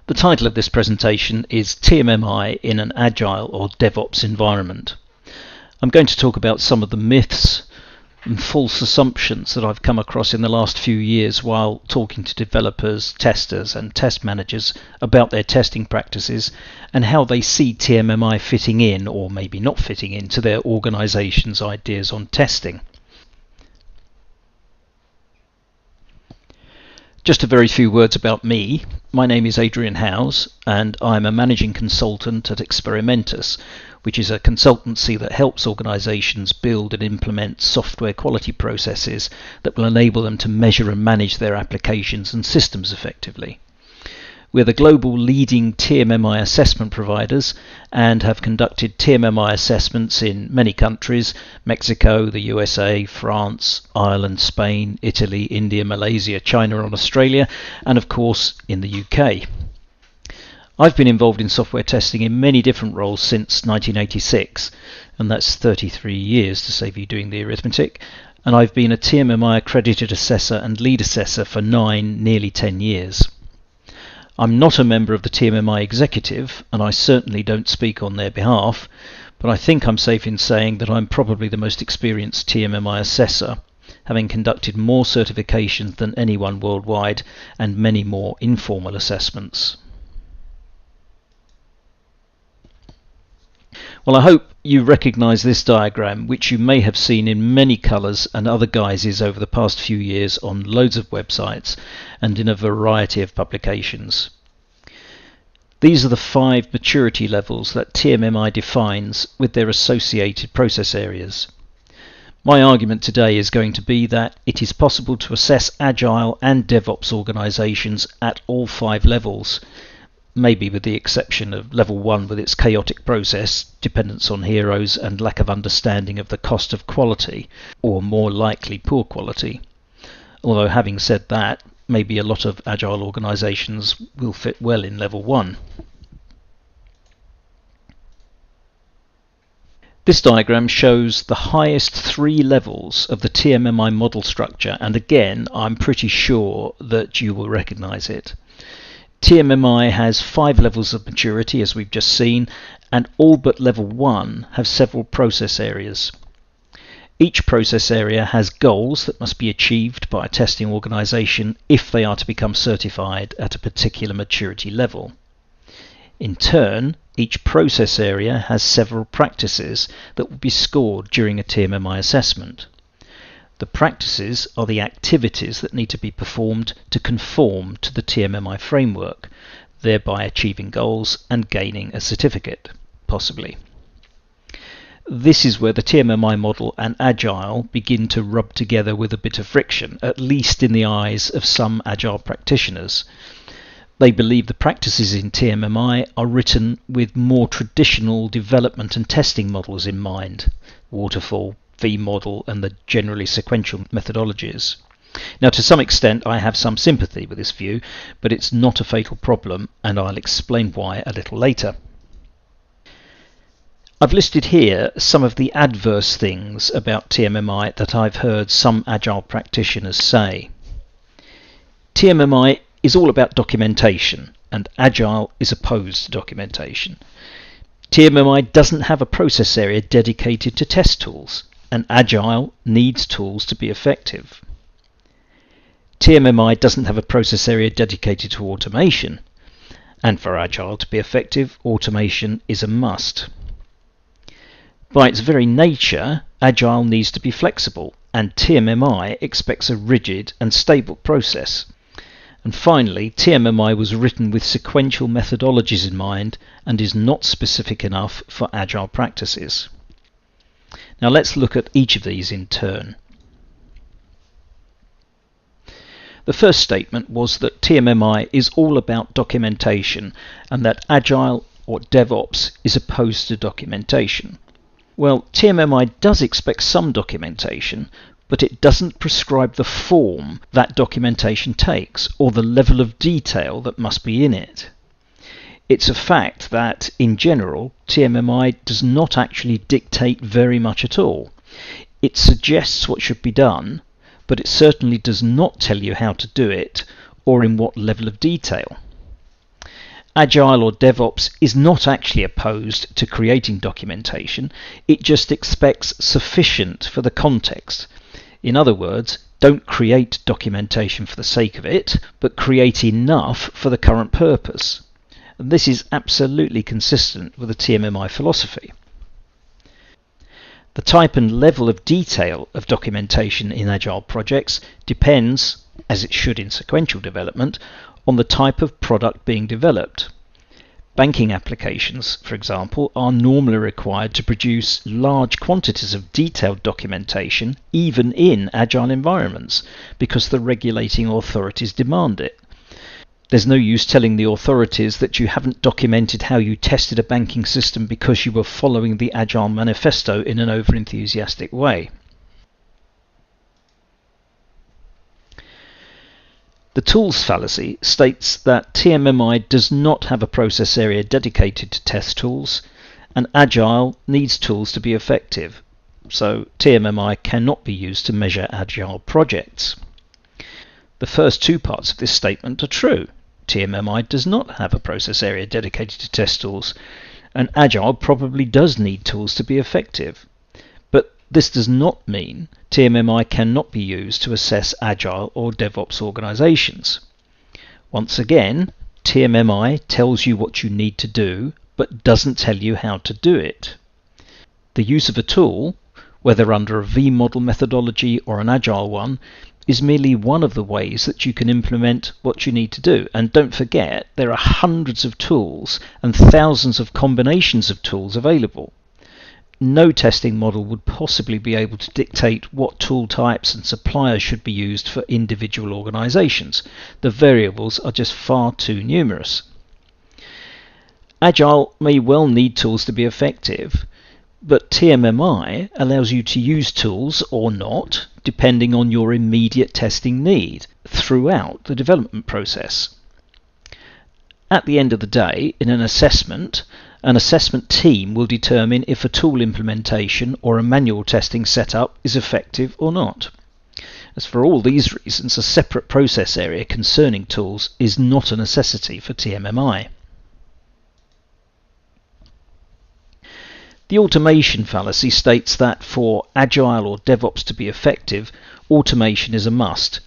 The title of this presentation is TMMI in an Agile or DevOps environment. I'm going to talk about some of the myths and false assumptions that I've come across in the last few years while talking to developers, testers and test managers about their testing practices and how they see TMMI fitting in, or maybe not fitting in, to their organization's ideas on testing. Just a very few words about me. My name is Adrian Howes and I'm a managing consultant at Experimentus, which is a consultancy that helps organizations build and implement software quality processes that will enable them to measure and manage their applications and systems effectively. We're the global leading TMMI assessment providers and have conducted TMMI assessments in many countries: Mexico, the USA, France, Ireland, Spain, Italy, India, Malaysia, China and Australia, and of course in the UK. I've been involved in software testing in many different roles since 1986, and that's 33 years to save you doing the arithmetic, and I've been a TMMI accredited assessor and lead assessor for nearly 10 years. I'm not a member of the TMMI executive, and I certainly don't speak on their behalf, but I think I'm safe in saying that I'm probably the most experienced TMMI assessor, having conducted more certifications than anyone worldwide and many more informal assessments. Well, I hope you recognize this diagram, which you may have seen in many colors and other guises over the past few years on loads of websites and in a variety of publications. These are the 5 maturity levels that TMMI defines with their associated process areas. My argument today is going to be that it is possible to assess Agile and DevOps organizations at all 5 levels, maybe with the exception of level 1 with its chaotic process, dependence on heroes and lack of understanding of the cost of quality, or more likely poor quality. Although having said that, maybe a lot of Agile organizations will fit well in level 1. This diagram shows the highest 3 levels of the TMMI model structure, and again I'm pretty sure that you will recognize it. TMMI has 5 levels of maturity, as we've just seen, and all but level 1 have several process areas. Each process area has goals that must be achieved by a testing organization if they are to become certified at a particular maturity level. In turn, each process area has several practices that will be scored during a TMMI assessment. The practices are the activities that need to be performed to conform to the TMMI framework, thereby achieving goals and gaining a certificate, possibly. This is where the TMMI model and Agile begin to rub together with a bit of friction, at least in the eyes of some Agile practitioners. They believe the practices in TMMI are written with more traditional development and testing models in mind: waterfall, V model and the generally sequential methodologies. Now, to some extent I have some sympathy with this view, but it's not a fatal problem, and I'll explain why a little later. I've listed here some of the adverse things about TMMI that I've heard some Agile practitioners say. TMMI is all about documentation, and Agile is opposed to documentation. TMMI doesn't have a process area dedicated to test tools, and Agile needs tools to be effective. TMMI doesn't have a process area dedicated to automation, and for Agile to be effective, automation is a must. By its very nature, Agile needs to be flexible, and TMMI expects a rigid and stable process. And finally, TMMI was written with sequential methodologies in mind and is not specific enough for Agile practices. Now let's look at each of these in turn. The first statement was that TMMI is all about documentation and that Agile or DevOps is opposed to documentation. Well, TMMI does expect some documentation, but it doesn't prescribe the form that documentation takes or the level of detail that must be in it. It's a fact that, in general, TMMI does not actually dictate very much at all. It suggests what should be done, but it certainly does not tell you how to do it or in what level of detail. Agile or DevOps is not actually opposed to creating documentation, it just expects sufficient for the context. In other words, don't create documentation for the sake of it, but create enough for the current purpose. And this is absolutely consistent with the TMMI philosophy. The type and level of detail of documentation in Agile projects depends, as it should in sequential development, on the type of product being developed. Banking applications, for example, are normally required to produce large quantities of detailed documentation even in Agile environments because the regulating authorities demand it. There's no use telling the authorities that you haven't documented how you tested a banking system because you were following the Agile manifesto in an over-enthusiastic way. The tools fallacy states that TMMI does not have a process area dedicated to test tools, and Agile needs tools to be effective, so TMMI cannot be used to measure Agile projects. The first two parts of this statement are true. TMMI does not have a process area dedicated to test tools, and Agile probably does need tools to be effective. But this does not mean TMMI cannot be used to assess Agile or DevOps organizations. Once again, TMMI tells you what you need to do, but doesn't tell you how to do it. The use of a tool, whether under a V-model methodology or an Agile one, is merely one of the ways that you can implement what you need to do. And don't forget, there are hundreds of tools and thousands of combinations of tools available. No testing model would possibly be able to dictate what tool types and suppliers should be used for individual organizations. The variables are just far too numerous. Agile may well need tools to be effective, but TMMI allows you to use tools or not, depending on your immediate testing need, throughout the development process. At the end of the day, in an assessment team will determine if a tool implementation or a manual testing setup is effective or not. As for all these reasons, a separate process area concerning tools is not a necessity for TMMI. The automation fallacy states that for Agile or DevOps to be effective, automation is a must.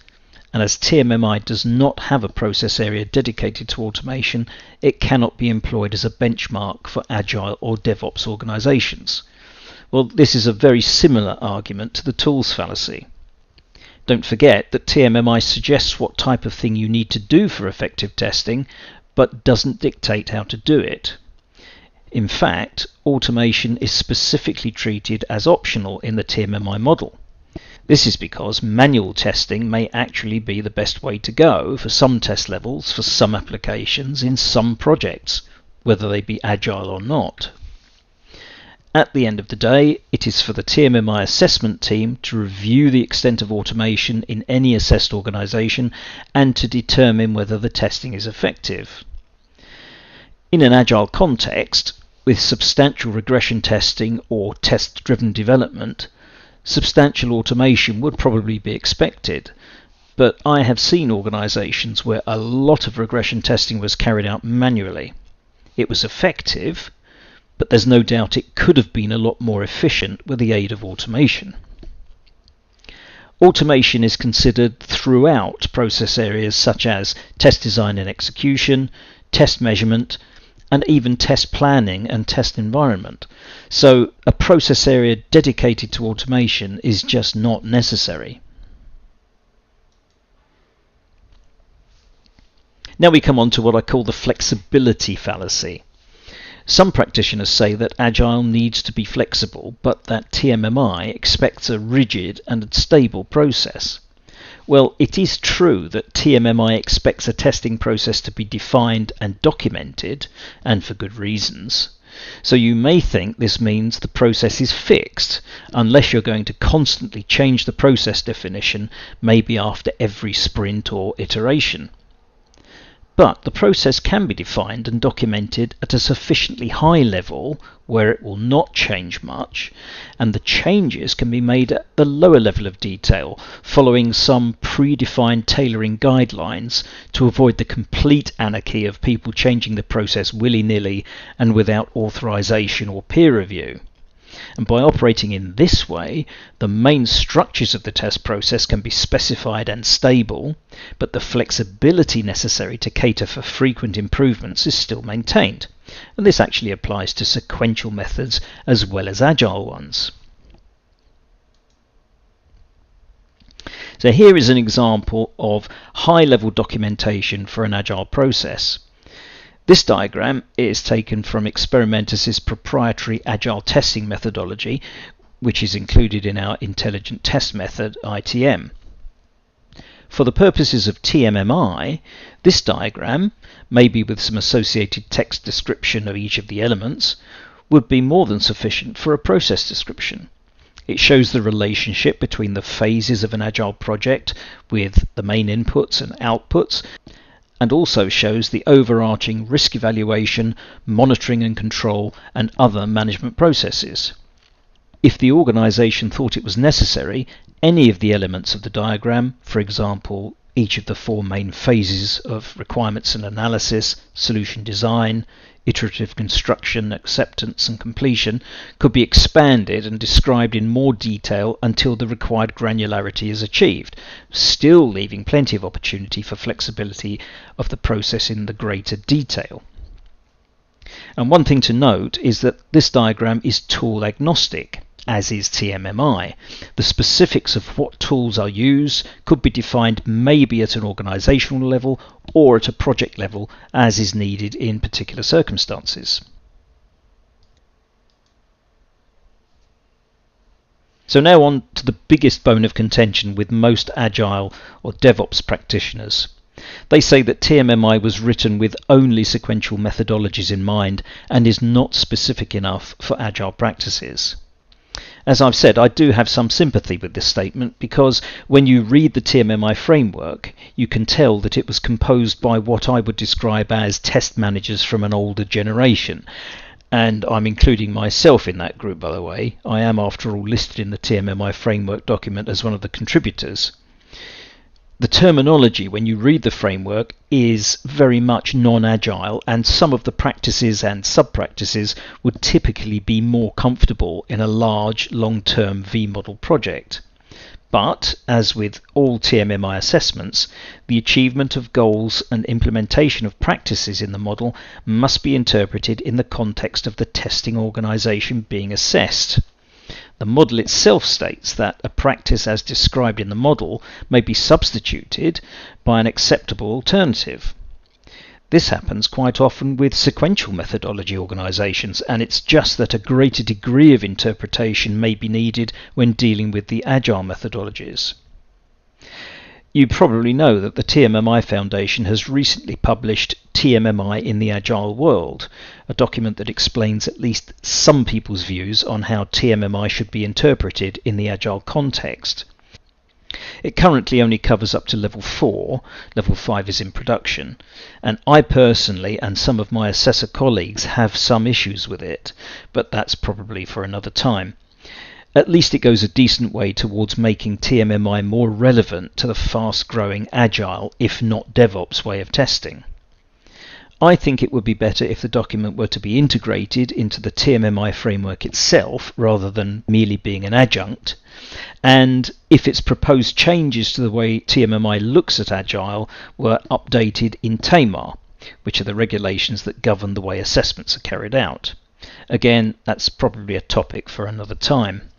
And as TMMI does not have a process area dedicated to automation, it cannot be employed as a benchmark for Agile or DevOps organizations. Well, this is a very similar argument to the tools fallacy. Don't forget that TMMI suggests what type of thing you need to do for effective testing, but doesn't dictate how to do it. In fact, automation is specifically treated as optional in the TMMI model. This is because manual testing may actually be the best way to go for some test levels, for some applications, in some projects, whether they be agile or not. At the end of the day, it is for the TMMI assessment team to review the extent of automation in any assessed organization and to determine whether the testing is effective. In an agile context, with substantial regression testing or test-driven development, substantial automation would probably be expected, but I have seen organizations where a lot of regression testing was carried out manually. It was effective, but there's no doubt it could have been a lot more efficient with the aid of automation. Automation is considered throughout process areas such as test design and execution, test measurement, and even test planning and test environment. So a process area dedicated to automation is just not necessary. Now we come on to what I call the flexibility fallacy. Some practitioners say that Agile needs to be flexible, but that TMMI expects a rigid and stable process. Well, it is true that TMMI expects a testing process to be defined and documented, and for good reasons. So you may think this means the process is fixed, unless you're going to constantly change the process definition, maybe after every sprint or iteration. But the process can be defined and documented at a sufficiently high level where it will not change much, and the changes can be made at the lower level of detail, following some predefined tailoring guidelines to avoid the complete anarchy of people changing the process willy-nilly and without authorization or peer review. And by operating in this way, the main structures of the test process can be specified and stable, but the flexibility necessary to cater for frequent improvements is still maintained. And this actually applies to sequential methods as well as agile ones. So here is an example of high-level documentation for an agile process. This diagram is taken from Experimentus' proprietary agile testing methodology, which is included in our intelligent test method, ITM. For the purposes of TMMI, this diagram, maybe with some associated text description of each of the elements, would be more than sufficient for a process description. It shows the relationship between the phases of an agile project with the main inputs and outputs, and also shows the overarching risk evaluation, monitoring and control, and other management processes. If the organization thought it was necessary, any of the elements of the diagram, for example, each of the 4 main phases of requirements and analysis, solution design, iterative construction, acceptance and completion, could be expanded and described in more detail until the required granularity is achieved, still leaving plenty of opportunity for flexibility of the process in the greater detail. And one thing to note is that this diagram is tool agnostic, as is TMMI. The specifics of what tools are used could be defined maybe at an organizational level or at a project level, as is needed in particular circumstances. So now on to the biggest bone of contention with most Agile or DevOps practitioners. They say that TMMI was written with only sequential methodologies in mind and is not specific enough for Agile practices. As I've said, I do have some sympathy with this statement because when you read the TMMI framework, you can tell that it was composed by what I would describe as test managers from an older generation. And I'm including myself in that group, by the way. I am, after all, listed in the TMMI framework document as one of the contributors. The terminology, when you read the framework, is very much non-agile, and some of the practices and sub-practices would typically be more comfortable in a large, long-term V-model project. But, as with all TMMI assessments, the achievement of goals and implementation of practices in the model must be interpreted in the context of the testing organization being assessed. The model itself states that a practice as described in the model may be substituted by an acceptable alternative. This happens quite often with sequential methodology organizations, and it's just that a greater degree of interpretation may be needed when dealing with the agile methodologies. You probably know that the TMMI Foundation has recently published TMMI in the Agile World, a document that explains at least some people's views on how TMMI should be interpreted in the Agile context. It currently only covers up to level 4, level 5 is in production, and I personally and some of my assessor colleagues have some issues with it, but that's probably for another time. At least it goes a decent way towards making TMMI more relevant to the fast-growing Agile, if not DevOps, way of testing. I think it would be better if the document were to be integrated into the TMMI framework itself, rather than merely being an adjunct, and if its proposed changes to the way TMMI looks at Agile were updated in TMMI, which are the regulations that govern the way assessments are carried out. Again, that's probably a topic for another time.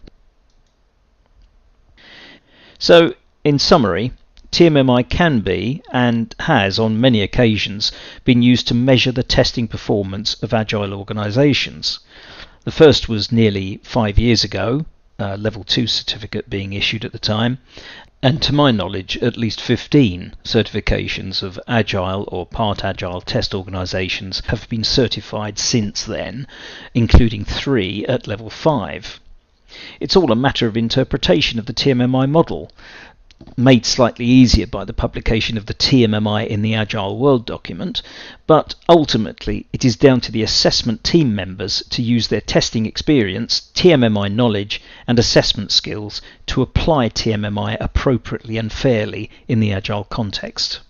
So, in summary, TMMI can be, and has on many occasions, been used to measure the testing performance of Agile organizations. The first was nearly 5 years ago, a Level 2 certificate being issued at the time, and to my knowledge at least 15 certifications of Agile or part Agile test organizations have been certified since then, including 3 at Level 5. It's all a matter of interpretation of the TMMI model. made slightly easier by the publication of the TMMI in the Agile World document, but ultimately it is down to the assessment team members to use their testing experience, TMMI knowledge and assessment skills to apply TMMI appropriately and fairly in the Agile context.